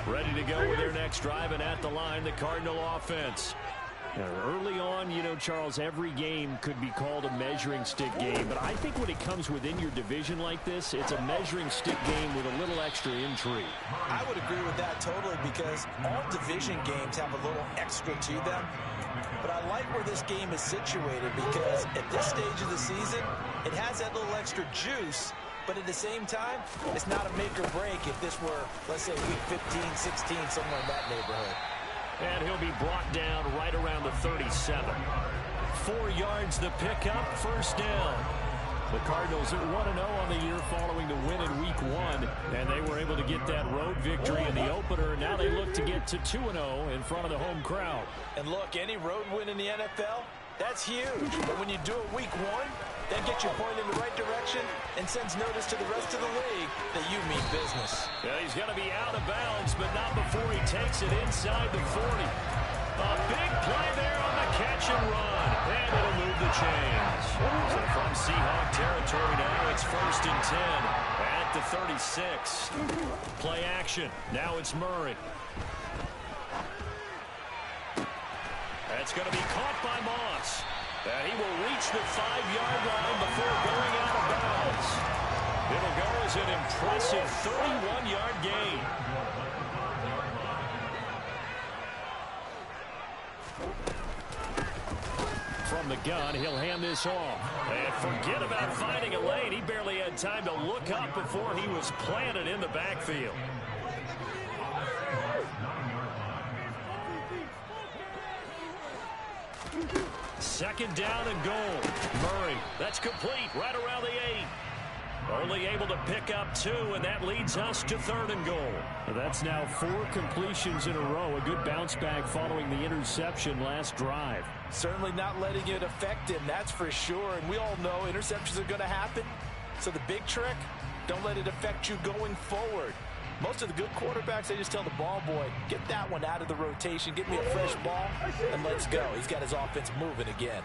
Ready to go with their next drive, and at the line, the Cardinal offense. Early on, you know, Charles, every game could be called a measuring stick game, but I think when it comes within your division like this, it's a measuring stick game with a little extra intrigue. I would agree with that totally, because all division games have a little extra to them. But I like where this game is situated, because at this stage of the season, it has that little extra juice. But at the same time, it's not a make or break if this were, let's say, week 15, 16, somewhere in that neighborhood. And he'll be brought down right around the 37. 4 yards the pickup, first down. The Cardinals are 1-0 on the year following the win in week 1. And they were able to get that road victory in the opener. Now they look to get to 2-0 in front of the home crowd. And look, any road win in the NFL, that's huge. But when you do it week 1, that gets you pointed in the right direction and sends notice to the rest of the league that you mean business. Yeah, he's going to be out of bounds, but not before he takes it inside the 40. A big play there on the catch and run. And it'll move the chains. So from Seahawk territory now, it's 1st and 10 at the 36. Play action. Now it's Murray. That's going to be caught by Moss. And he will reach the 5-yard line before going out of bounds. It'll go as an impressive 31-yard gain. From the gun, he'll hand this off. And forget about finding a lane. He barely had time to look up before he was planted in the backfield. Second down and goal. Murray, that's complete right around the 8. Only able to pick up 2, and that leads us to 3rd and goal. That's now 4 completions in a row. A good bounce back following the interception last drive. Certainly not letting it affect him, that's for sure. And we all know interceptions are going to happen. So the big trick, don't let it affect you going forward. Most of the good quarterbacks, they just tell the ball boy, get that one out of the rotation, get me a fresh ball, and let's go. He's got his offense moving again.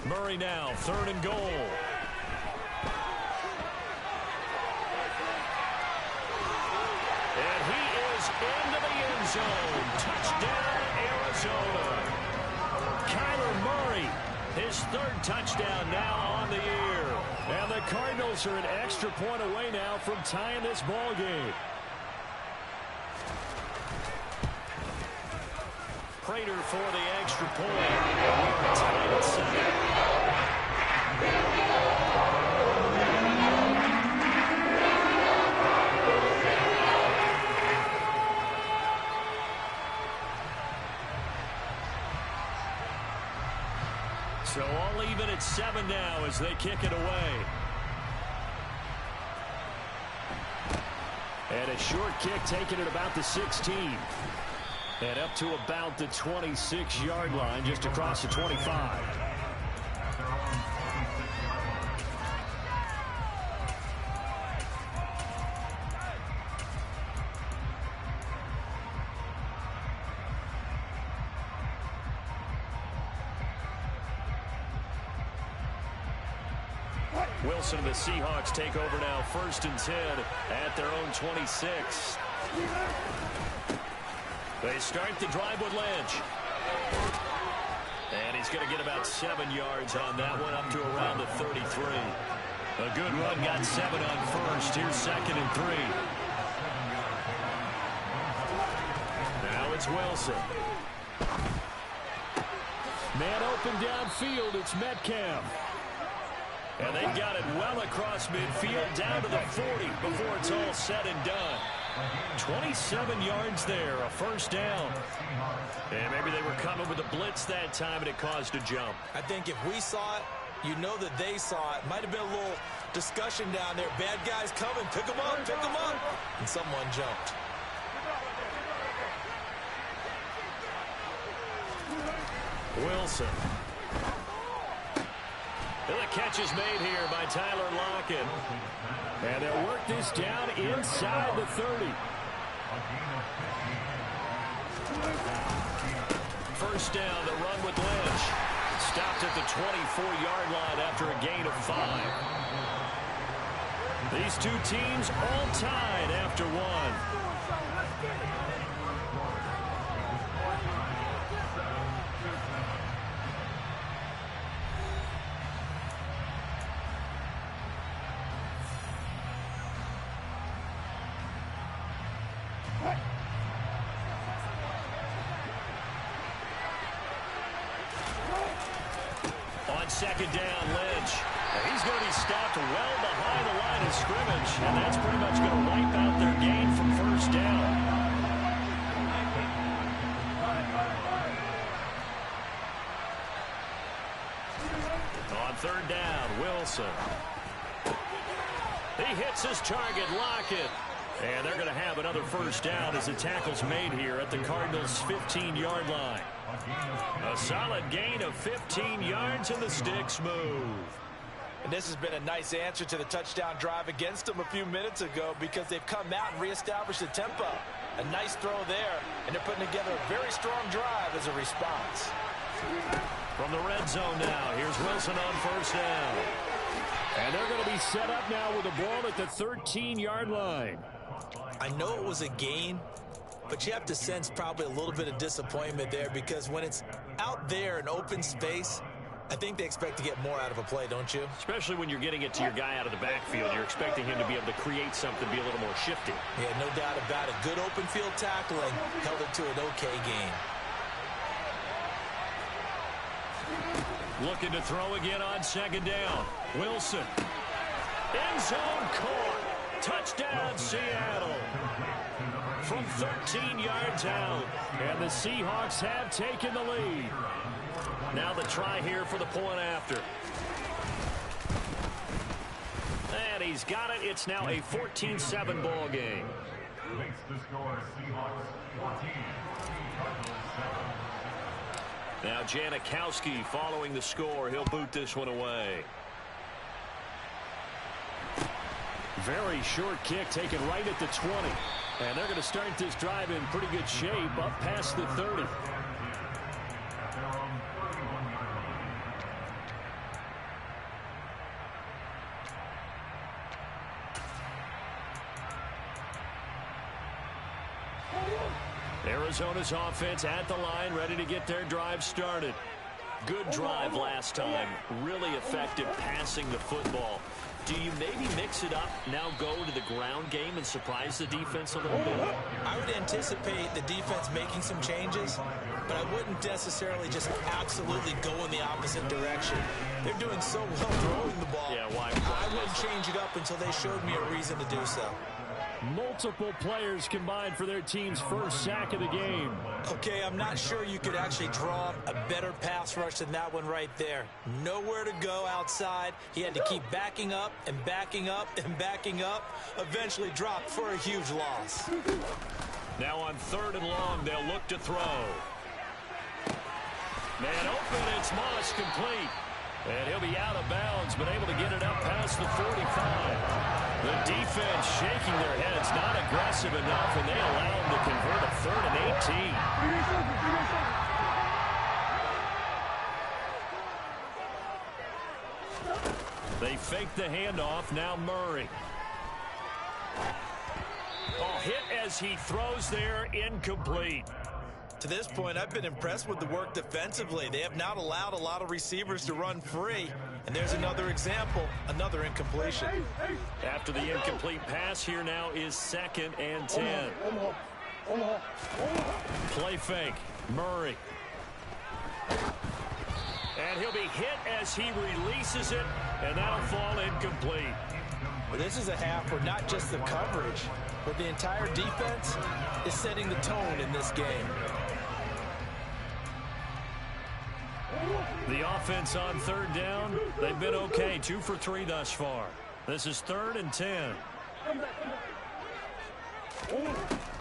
Murray now, 3rd and goal. And he is into the end zone. Touchdown, Arizona. Kyler Murray, his 3rd touchdown now on the year. And the Cardinals are an extra point away now from tying this ball game. Prater for the extra point. And we are tied at 7. So all even at 7 now as they kick it away. And a short kick taken at about the 16. And up to about the 26-yard line, just across the 25. Wilson and the Seahawks take over now, 1st and 10 at their own 26. They start the drive with Lynch. And he's going to get about 7 yards on that one, up to around the 33. A good run, got 7 on 1st. Here's 2nd and 3. Now it's Wilson. Man open downfield, it's Metcalf. And they've got it well across midfield, down to the 40 before it's all said and done. 27 yards there, a 1st down. And maybe they were coming with a blitz that time, and it caused a jump. I think if we saw it, you know that they saw it. Might have been a little discussion down there. Bad guys coming, pick them up, pick them up. And someone jumped. Wilson. And the catch is made here by Tyler Lockett. And they'll work this down inside the 30. 1st down, the run with Lynch. Stopped at the 24-yard line after a gain of 5. These two teams all tied after one. On second down, Lynch. He's going to be stopped well behind the line of scrimmage, and that's pretty much going to wipe out their gain from first down. On third down, Wilson. He hits his target, Lockett. And they're going to have another first down as the tackle's made here at the Cardinals' 15-yard line. A solid gain of 15 yards, and the sticks move. And this has been a nice answer to the touchdown drive against them a few minutes ago because they've come out and reestablished the tempo. A nice throw there, and they're putting together a very strong drive as a response. From the red zone now, here's Wilson on first down. And they're going to be set up now with the ball at the 13-yard line. I know it was a gain, but you have to sense probably a little bit of disappointment there because when it's out there in open space, I think they expect to get more out of a play, don't you? Especially when you're getting it to your guy out of the backfield. You're expecting him to be able to create something, be a little more shifty. Yeah, no doubt about it. Good open field tackling held it to an okay gain. Looking to throw again on second down. Wilson. End zone caught. Touchdown, Seattle. From 13 yards out. And the Seahawks have taken the lead. Now the try here for the point after. And he's got it. It's now a 14-7 ball game. Makes the score Seahawks 14. Now Janikowski following the score. He'll boot this one away. Very short kick taken right at the 20. And they're going to start this drive in pretty good shape up past the 30. Arizona's offense at the line, ready to get their drive started. Good drive last time. Really effective passing the football. Do you maybe mix it up, now go to the ground game and surprise the defense a little bit? I would anticipate the defense making some changes, but I wouldn't necessarily just absolutely go in the opposite direction. They're doing so well throwing the ball. Yeah, why I wouldn't change it up until they showed me a reason to do so. Multiple players combined for their team's first sack of the game. Okay, I'm not sure you could actually draw a better pass rush than that one right there. Nowhere to go outside. He had to keep backing up and backing up and backing up. Eventually dropped for a huge loss. Now on third and long, they'll look to throw. Man open, it's Moss complete. And he'll be out of bounds, but able to get it up past the 45. The defense shaking their heads, not aggressive enough, and they allow him to convert a 3rd and 18. They fake the handoff, now Murray. Oh, hit as he throws there, incomplete. To this point, I've been impressed with the work defensively. They have not allowed a lot of receivers to run free. And there's another example, another incompletion. After the incomplete pass, here now is 2nd and 10. Play fake, Murray. And he'll be hit as he releases it, and that'll fall incomplete. Well, this is a half where not just the coverage, but the entire defense is setting the tone in this game. The offense on third down, they've been okay. 2 for 3 thus far. This is 3rd and 10.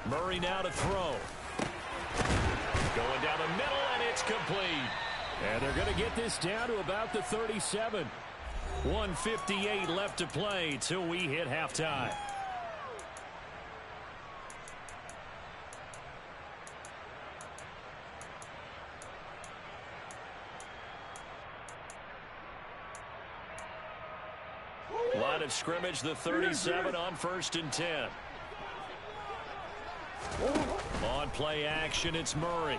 Murray now to throw. Going down the middle, and it's complete. And they're going to get this down to about the 37. 1:58 left to play till we hit halftime. Line of scrimmage, the 37 on 1st and 10. On play action, it's Murray.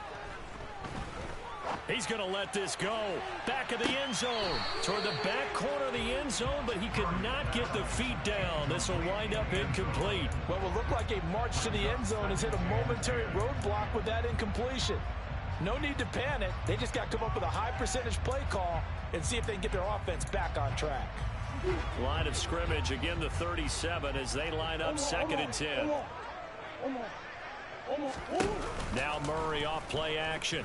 He's going to let this go. Back of the end zone. Toward the back corner of the end zone, but he could not get the feet down. This will wind up incomplete. Well, it will look like a march to the end zone has hit a momentary roadblock with that incompletion. No need to panic. They just got to come up with a high percentage play call and see if they can get their offense back on track. Line of scrimmage, again the 37 as they line up 2nd and 10. Now Murray off play action.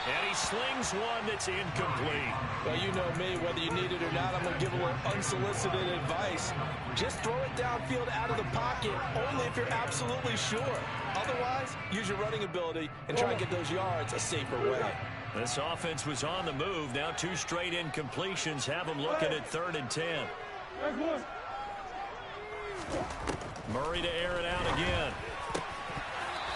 And he slings one that's incomplete. Well, you know me, whether you need it or not, I'm going to give a little unsolicited advice. Just throw it downfield out of the pocket, only if you're absolutely sure. Otherwise, use your running ability and try and get those yards a safer way. This offense was on the move. Now 2 straight incompletions have them looking at 3rd and 10. Murray to air it out again.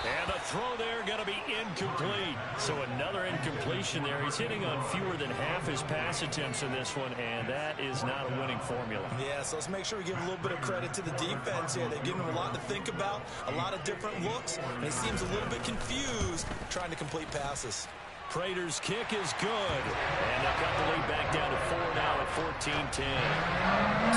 And the throw there going to be incomplete. So another incompletion there. He's hitting on fewer than half his pass attempts in this one, and that is not a winning formula. Yeah, so let's make sure we give a little bit of credit to the defense here. They've given him a lot to think about, a lot of different looks, and he seems a little bit confused trying to complete passes. Prater's kick is good. And they'll cut the lead back down to 4 now at 14-10.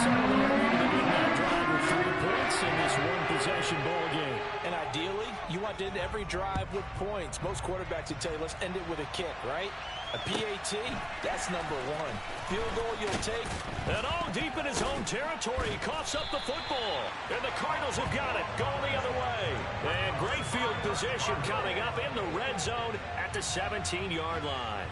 So they're ready to win that drive with 3 points in this one-possession ball game. And ideally, you want to end every drive with points. Most quarterbacks would tell you, let's end it with a kick, right? A PAT, that's number 1. Field goal you'll take. And all deep in his own territory, he coughs up the football. And the Cardinals have got it, going the other way. And great field position coming up in the red zone at the 17-yard line.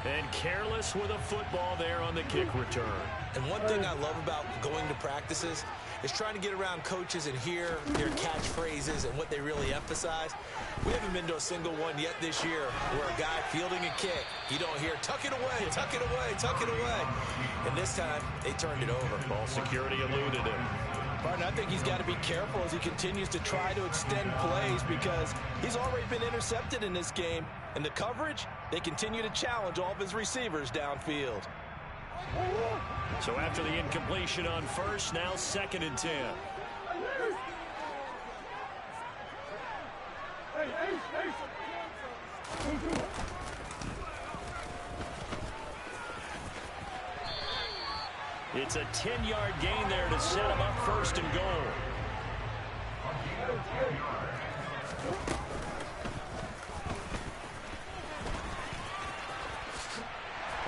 And careless with a football there on the kick return. And one thing I love about going to practices is trying to get around coaches and hear their catchphrases and what they really emphasize. We haven't been to a single one yet this year where a guy fielding a kick, you don't hear, tuck it away, tuck it away, tuck it away. And this time, they turned it over. Ball security eluded him. Martin, I think he's got to be careful as he continues to try to extend plays because he's already been intercepted in this game. And the coverage, they continue to challenge all of his receivers downfield. So after the incompletion on first, now 2nd and 10. It's a 10-yard gain there to set him up 1st and goal.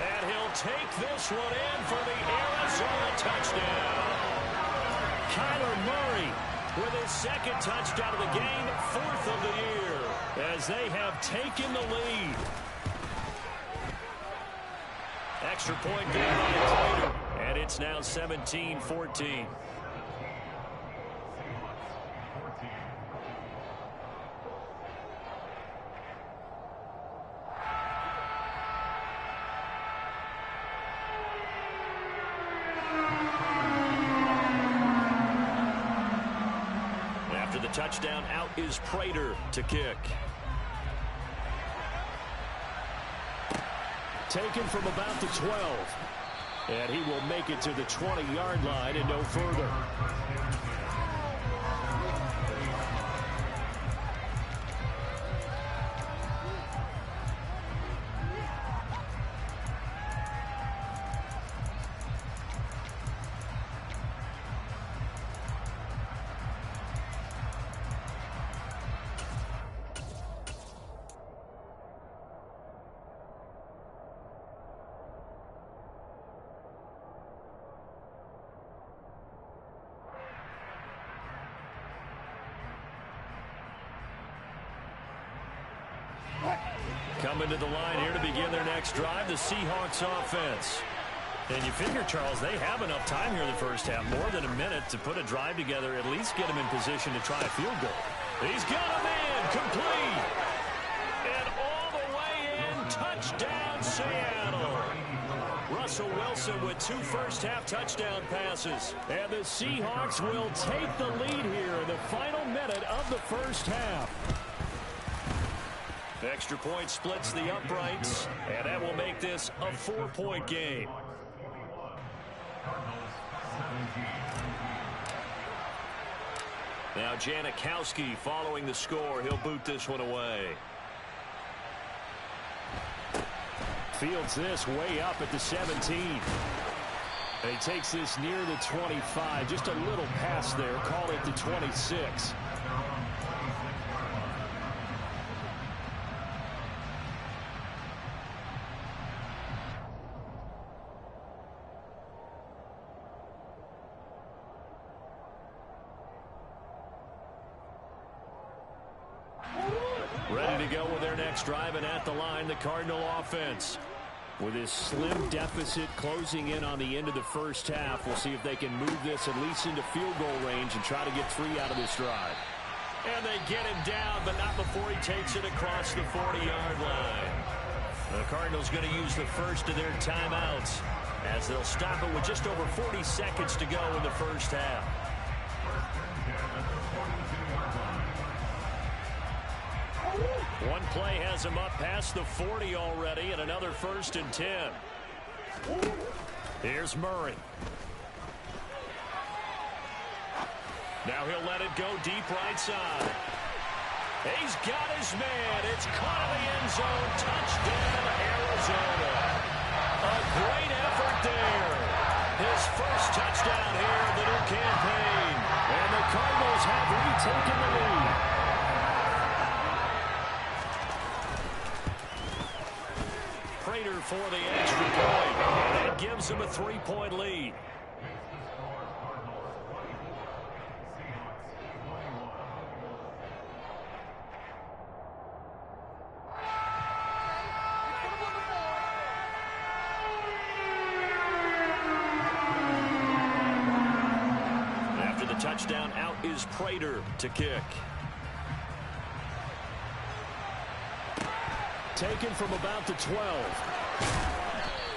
And he'll take this one in for the Arizona touchdown. Kyler Murray with his 2nd touchdown of the game, 4th of the year, as they have taken the lead. Extra point there by Prater, and it's now 17-14. After the touchdown, out is Prater to kick. Taken from about the 12. And he will make it to the 20-yard line and no further. Coming to the line here to begin their next drive, the Seahawks offense. And you figure, Charles, they have enough time here in the first half, more than a minute to put a drive together, at least get them in position to try a field goal. He's got him in, complete. And all the way in, touchdown Seattle. Russell Wilson with 2 first-half touchdown passes. And the Seahawks will take the lead here in the final minute of the first half. Extra point splits the uprights, and that will make make this a 4-point game. Now Janikowski following the score. He'll boot this one away. Fields this way up at the 17. And he takes this near the 25. Just a little pass there. Call it the 26. Ready to go with their next drive, and at the line, the Cardinal offense. With this slim deficit closing in on the end of the first half, we'll see if they can move this at least into field goal range and try to get 3 out of this drive. And they get him down, but not before he takes it across the 40-yard line. The Cardinals going to use the first of their timeouts as they'll stop it with just over 40 seconds to go in the first half. One play has him up past the 40 already, and another 1st and 10. Here's Murray. Now he'll let it go deep right side. He's got his man. It's caught in the end zone. Touchdown, Arizona. A great effort there. His first touchdown here in the new campaign. And the Cardinals have retaken the lead. Prater for the extra point. And it gives him a 3-point lead. After the touchdown, out is Prater to kick. Taken from about the 12.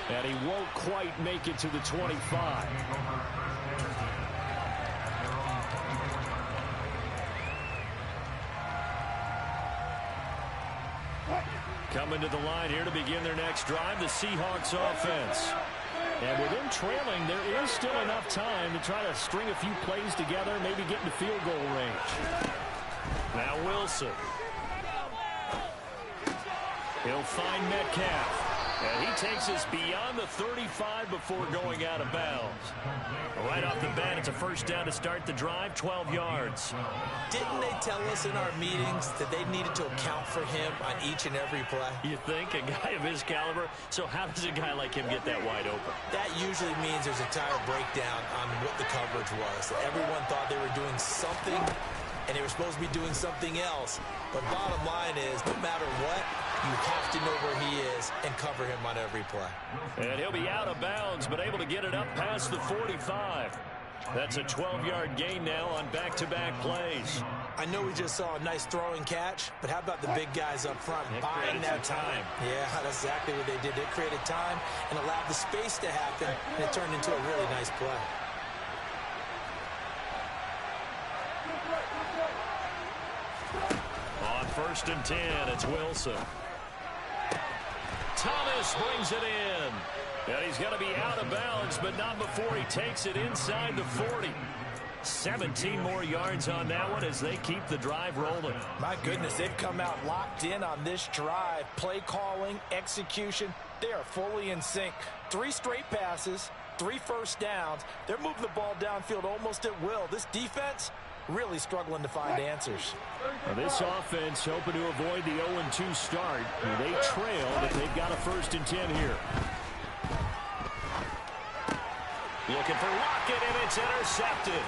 And he won't quite make it to the 25. Coming to the line here to begin their next drive, the Seahawks offense. And with them trailing, there is still enough time to try to string a few plays together, maybe get into field goal range. Now Wilson. He'll find Metcalf. And he takes us beyond the 35 before going out of bounds. Right off the bat, it's a first down to start the drive, 12 yards. Didn't they tell us in our meetings that they needed to account for him on each and every play? You think? A guy of his caliber? So how does a guy like him get that wide open? That usually means there's a entire breakdown on what the coverage was. Everyone thought they were doing something, and they were supposed to be doing something else. But bottom line is, no matter what, you have to know where he is and cover him on every play. And he'll be out of bounds, but able to get it up past the 45. That's a 12-yard gain now on back-to-back plays. I know we just saw a nice throwing catch, but how about the big guys up front buying that time? Yeah, that's exactly what they did. They created time and allowed the space to happen, and it turned into a really nice play. On 1st and 10, it's Wilson. Thomas brings it in. And he's going to be out of bounds, but not before he takes it inside the 40. 17 more yards on that one as they keep the drive rolling. My goodness, they've come out locked in on this drive. Play calling, execution, they are fully in sync. 3 straight passes, 3 first downs. They're moving the ball downfield almost at will. This defense really struggling to find answers. Now this offense hoping to avoid the 0-2 start. They trail, but they've got a 1st and 10 here. Looking for Lockett, and it's intercepted.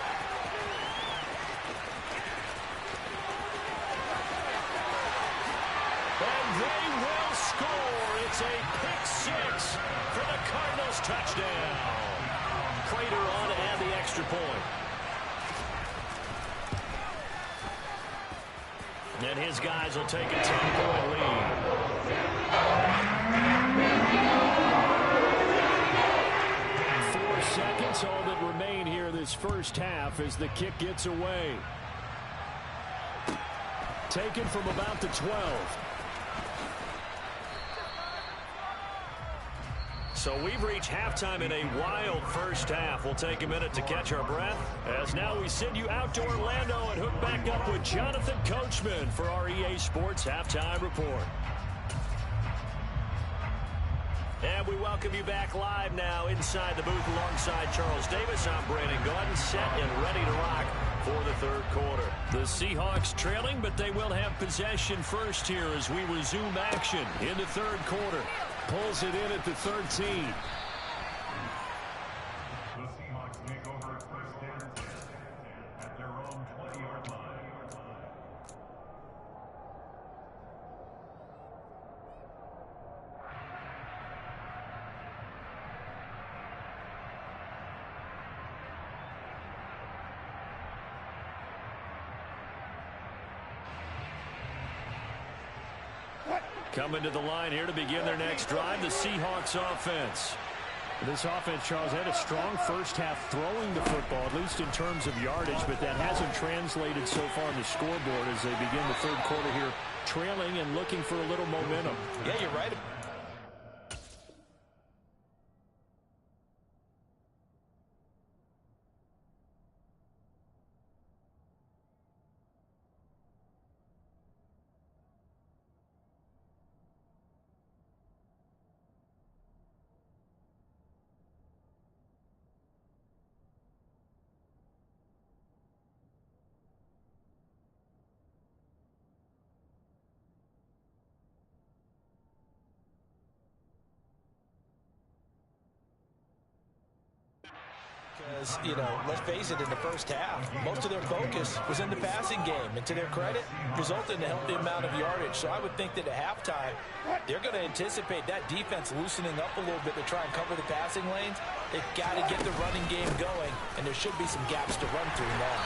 And they will score. It's a pick-6 for the Cardinals touchdown. Prater on to add the extra point. And his guys will take a 10-point lead. 4 seconds, all that remain here this first half as the kick gets away. Taken from about the 12. So we've reached halftime in a wild first half. We'll take a minute to catch our breath as now we send you out to Orlando and hook back up with Jonathan Coachman for our EA Sports Halftime Report. And we welcome you back live now inside the booth alongside Charles Davis. I'm Brandon Gaudin, set and ready to rock for the third quarter. The Seahawks trailing, but they will have possession first here as we resume action in the third quarter. Pulls it in at the 13. The Seahawks make over first down at their own 20-yard line. Coming to the line here to begin their next drive, the Seahawks offense. This offense, Charles, had a strong first half throwing the football, at least in terms of yardage, but that hasn't translated so far on the scoreboard as they begin the third quarter here, trailing and looking for a little momentum. Yeah, you're right. Because, you know, let's face it, in the first half, most of their focus was in the passing game. And to their credit, resulted in a healthy amount of yardage. So I would think that at halftime, they're going to anticipate that defense loosening up a little bit to try and cover the passing lanes. They've got to get the running game going, and there should be some gaps to run through now.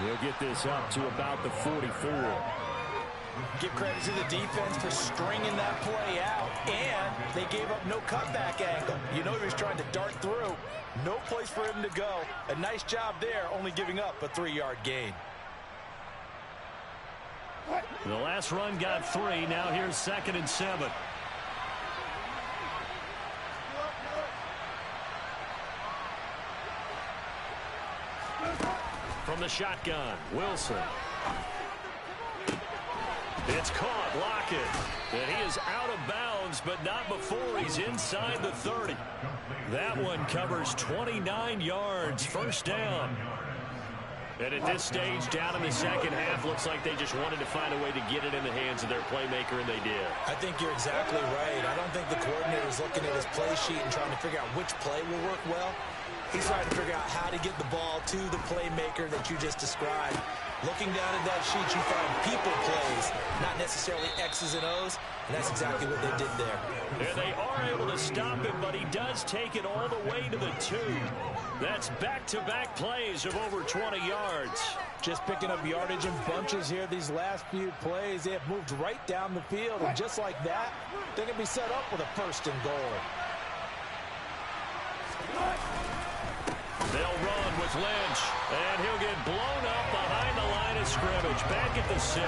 They'll get this up to about the 44. Give credit to the defense for stringing that play out, and they gave up no cutback angle. You know he was trying to dart through. No place for him to go. A nice job there, only giving up a 3-yard gain. The last run got 3. Now here's 2nd and 7. From the shotgun, Wilson. It's caught, Lockett. And he is out of bounds, but not before he's inside the 30. That one covers 29 yards, first down. And at this stage, down in the second half, looks like they just wanted to find a way to get it in the hands of their playmaker, and they did. I think you're exactly right. I don't think the coordinator is looking at his play sheet and trying to figure out which play will work well. He's trying to figure out how to get the ball to the playmaker that you just described. Looking down at that sheet, you find people plays, not necessarily X's and O's, and that's exactly what they did there. And they are able to stop him, but he does take it all the way to the 2. That's back-to-back plays of over 20 yards. Just picking up yardage in bunches here these last few plays. They have moved right down the field, and just like that, they're going to be set up with a 1st and goal. They'll run with Lynch, and he'll get blown up behind the line of scrimmage. Back at the 6.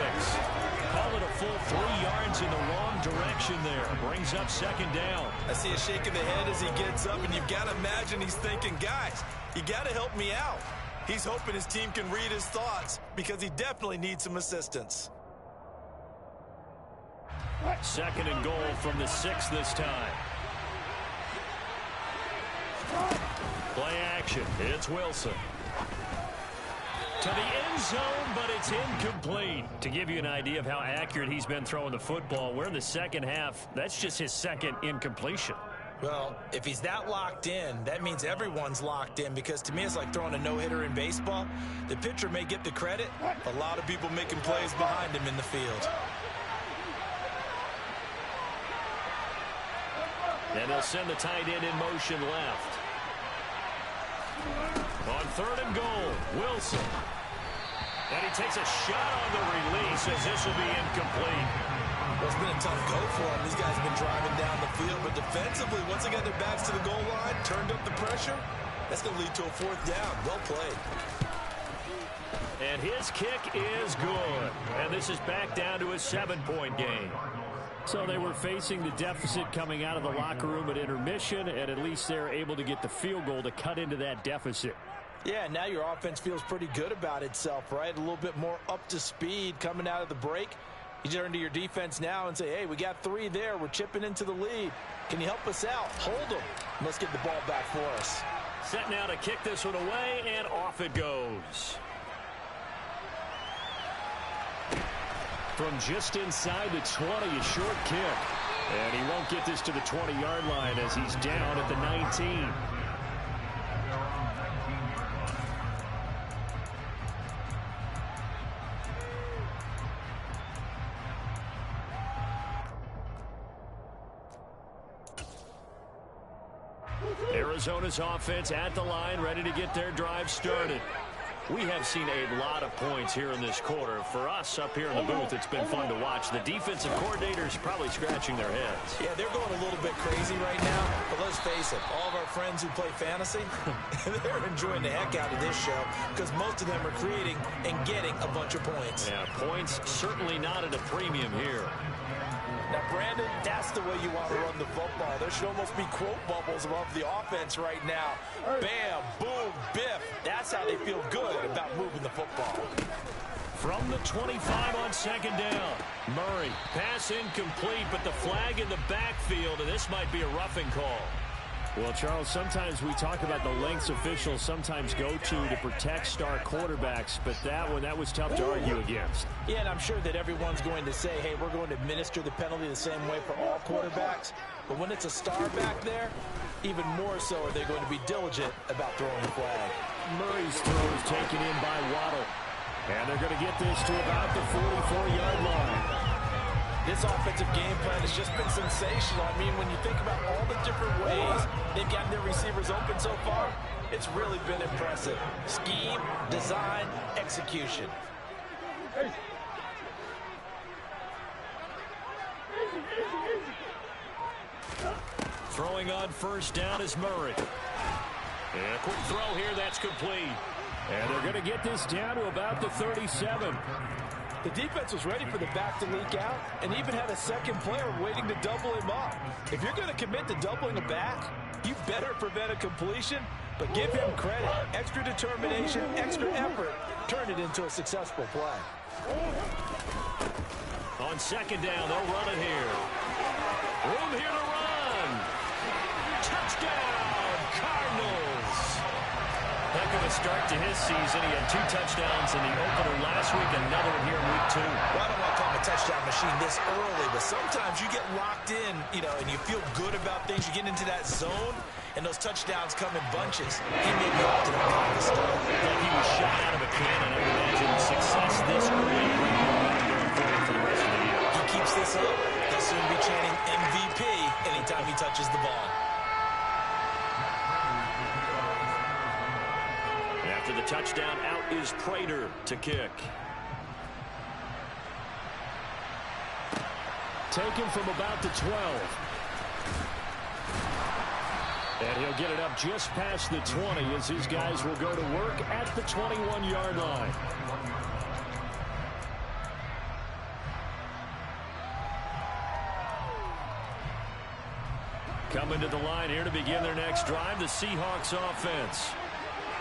Call it a full 3 yards in the wrong direction there. Brings up 2nd down. I see a shake of the head as he gets up, and you've got to imagine he's thinking, guys, you got to help me out. He's hoping his team can read his thoughts because he definitely needs some assistance. 2nd and goal from the 6 this time. Play action. It's Wilson. To the end zone, but it's incomplete. To give you an idea of how accurate he's been throwing the football, we're in the second half. That's just his 2nd incompletion. Well, if he's that locked in, that means everyone's locked in, because to me it's like throwing a no-hitter in baseball. The pitcher may get the credit. A lot of people making plays behind him in the field. And they'll send the tight end in motion left. On 3rd and goal, Wilson. And he takes a shot on the release as this will be incomplete. Well, it's been a tough go for him. These guys have been driving down the field, but defensively, once they got their backs to the goal line, turned up the pressure, that's going to lead to a 4th down. Well played. And his kick is good. And this is back down to a 7-point game. So they were facing the deficit coming out of the locker room at intermission, and at least they're able to get the field goal to cut into that deficit. Yeah, now your offense feels pretty good about itself, right? A little bit more up to speed coming out of the break. You turn to your defense now and say, hey, we got 3 there. We're chipping into the lead. Can you help us out? Hold them. Let's get the ball back for us. Set now to kick this one away, and off it goes. From just inside the 20, a short kick. And he won't get this to the 20-yard line as he's down at the 19. Arizona's offense at the line, ready to get their drive started. We have seen a lot of points here in this quarter. For us up here in the booth, it's been fun to watch. The defensive coordinators probably scratching their heads. Yeah, they're going a little bit crazy right now. But let's face it, all of our friends who play fantasy, they're enjoying the heck out of this show because most of them are creating and getting a bunch of points. Yeah, points certainly not at a premium here. Now, Brandon, that's the way you want to run the football. There should almost be quote bubbles above the offense right now. Bam, boom, biff. That's how they feel good about moving the football. From the 25 on second down. Murray, pass incomplete, but the flag in the backfield, and this might be a roughing call. Well, Charles, sometimes we talk about the lengths officials sometimes go to protect star quarterbacks, but that was tough to argue against. Yeah, and I'm sure that everyone's going to say, hey, we're going to administer the penalty the same way for all quarterbacks. But when it's a star back there, even more so are they going to be diligent about throwing the flag. Murray's throw is taken in by Waddle. And they're going to get this to about the 44-yard line. This offensive game plan has just been sensational. I mean, when you think about all the different ways they've gotten their receivers open so far, it's really been impressive. Scheme, design, execution. Throwing on first down is Murray. And a quick throw here, that's complete. And they're going to get this down to about the 37. The defense was ready for the back to leak out and even had a second player waiting to double him up. If you're going to commit to doubling a back, you better prevent a completion, but give him credit. Extra determination, extra effort, turned it into a successful play. On second down, they'll run it here. Room here to run. Touchdown, Cardinals. Heck of a start to his season. He had 2 touchdowns in the opener last week, another one here in week 2. Well, I don't want to call him a touchdown machine this early, but sometimes you get locked in, and you feel good about things. You get into that zone, and those touchdowns come in bunches. He may be off to that kind of start. Like he was shot out of a cannon. I would imagine success this early for the rest of the year. He keeps this up, he'll soon be chanting MVP anytime he touches the ball. After the touchdown, out is Prater to kick. Taken from about the 12. And he'll get it up just past the 20 as his guys will go to work at the 21-yard line. Coming to the line here to begin their next drive, the Seahawks offense.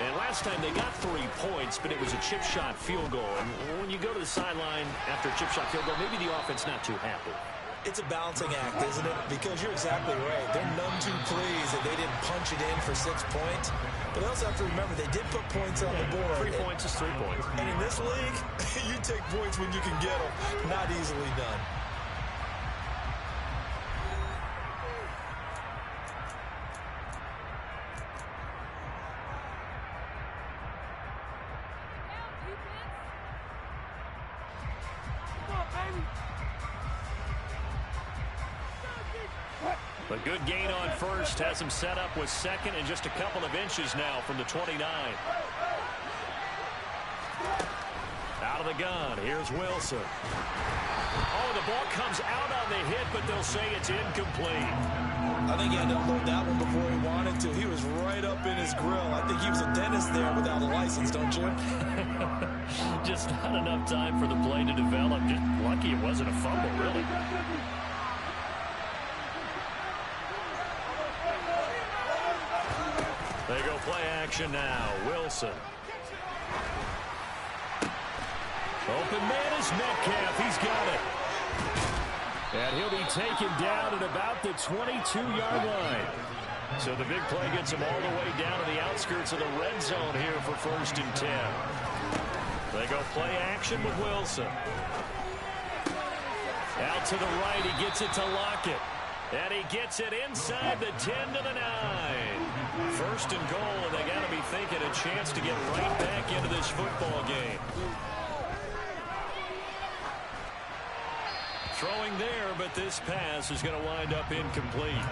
And last time they got 3 points, but it was a chip shot field goal. And when you go to the sideline after a chip shot field goal, maybe the offense not too happy. It's a balancing act, isn't it? Because you're exactly right. They're none too pleased that they didn't punch it in for 6 points. But they also have to remember they did put points on the board. 3 points is 3 points. And in this league, you take points when you can get them. Not easily done. A good gain on first has him set up with second and just a couple of inches now from the 29. Out of the gun, here's Wilson. Oh, the ball comes out on the hit, but they'll say it's incomplete. I think he had to unload that one before he wanted to. He was right up in his grill. I think he was a dentist there without a license, don't you? Just not enough time for the play to develop. Just lucky it wasn't a fumble, really. They go play action now. Wilson. Open man is Metcalf. He's got it. And he'll be taken down at about the 22-yard line. So the big play gets him all the way down to the outskirts of the red zone here for 1st and 10. They go play action with Wilson. Out to the right. He gets it to Lockett. And he gets it inside the 10 to the 9. 1st and goal, and they got to be thinking a chance to get right back into this football game. Throwing there, but this pass is going to wind up incomplete.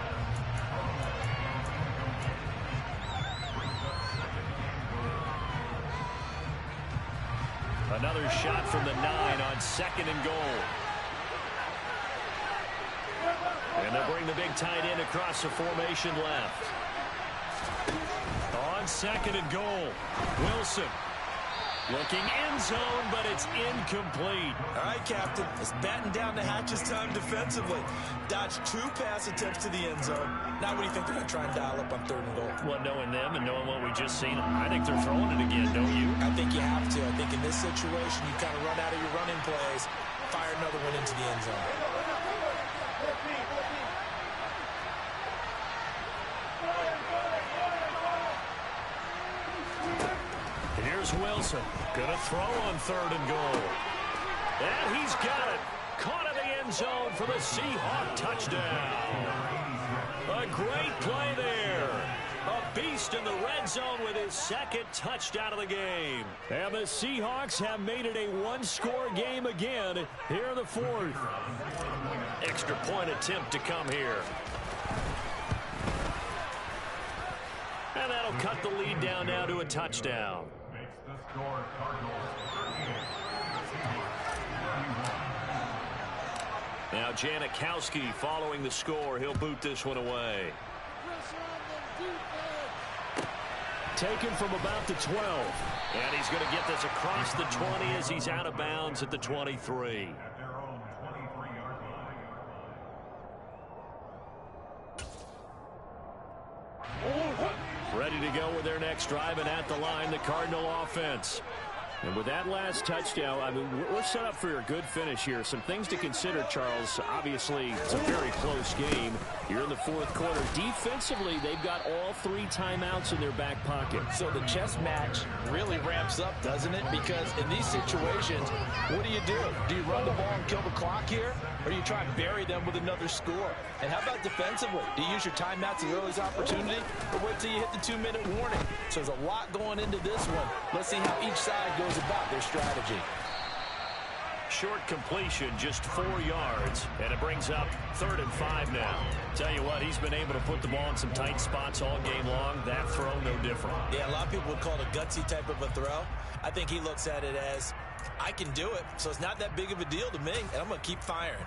Another shot from the 9 on 2nd and goal. And they'll bring the big tight end across the formation left. On 2nd and goal, Wilson. Looking end zone, but it's incomplete. All right, Captain. It's batten down the hatches time defensively. Dodged 2 pass attempts to the end zone. Now what do you think they're going to try and dial up on 3rd and goal? Well, knowing them and knowing what we just seen, I think they're throwing it again, don't you? I think you have to. I think in this situation, you kind of run out of your running plays, fire another one into the end zone. Here's Wilson. Gonna throw on 3rd and goal. And he's got it. Caught in the end zone for the Seahawk touchdown. A great play there. A beast in the red zone with his 2nd touchdown of the game. And the Seahawks have made it a one-score game again here in the 4th. Extra point attempt to come here. And that'll cut the lead down now to a touchdown. Now Janikowski following the score. He'll boot this one away. Taken from about the 12. And he's going to get this across the 20 as he's out of bounds at the 23. Ready to go with their next drive, and at the line, the Cardinal offense. And with that last touchdown, I mean, we're set up for a good finish here. Some things to consider, Charles. Obviously, it's a very close game. You're in the 4th quarter. Defensively, they've got all 3 timeouts in their back pocket. So the chess match really ramps up, doesn't it? Because in these situations, what do? Do you run the ball and kill the clock here? Or do you try and bury them with another score? And how about defensively? Do you use your timeouts as early as opportunity? Or wait till you hit the 2-minute warning? So there's a lot going into this one. Let's see how each side goes about their strategy. Short completion, just 4 yards, and it brings up 3rd and 5 now. Tell you what, he's been able to put the ball in some tight spots all game long. That throw, no different. Yeah, a lot of people would call it a gutsy type of a throw. I think he looks at it as, I can do it, so it's not that big of a deal to me, and I'm going to keep firing.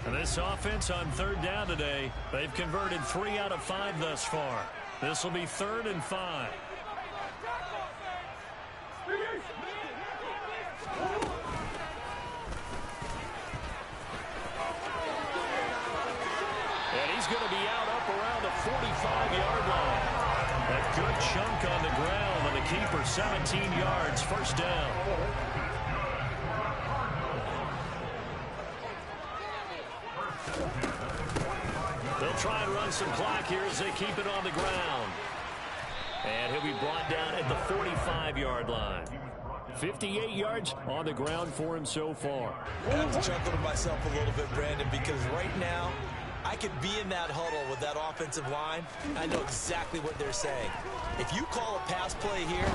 And this offense on 3rd down today, they've converted 3 out of 5 thus far. This will be 3rd and 5. And he's going to be out up around the 45-yard line. A good chunk on the ground, and the keeper 17 yards, 1st down. They'll try and run some clock here as they keep it on the ground. And he'll be brought down at the 45-yard line. 58 yards on the ground for him so far. I have to chuckle to myself a little bit, Brandon, because right now, I could be in that huddle with that offensive line. I know exactly what they're saying. If you call a pass play here,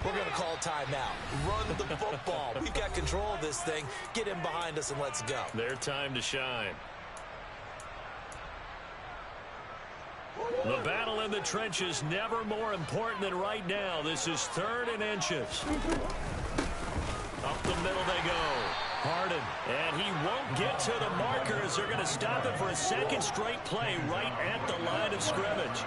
we're going to call a timeout. Run the football. We've got control of this thing. Get in behind us and let's go. Their time to shine. The battle in the trenches never more important than right now. This is 3rd and inches. Up the middle they go. Harden, and he won't get to the markers. They're going to stop it for a 2nd straight play right at the line of scrimmage.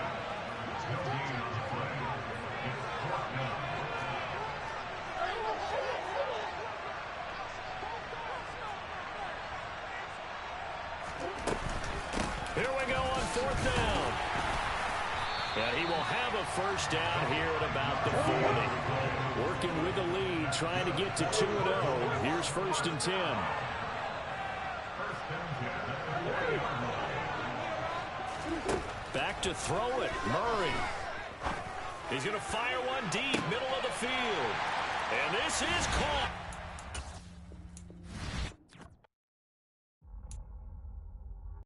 Here we go on 4th down. And he will have a first down here at about the 40. Working with the lead, trying to get to 2-0. Here's 1st and 10. Back to throw it. Murray. He's going to fire one deep, middle of the field. And this is caught.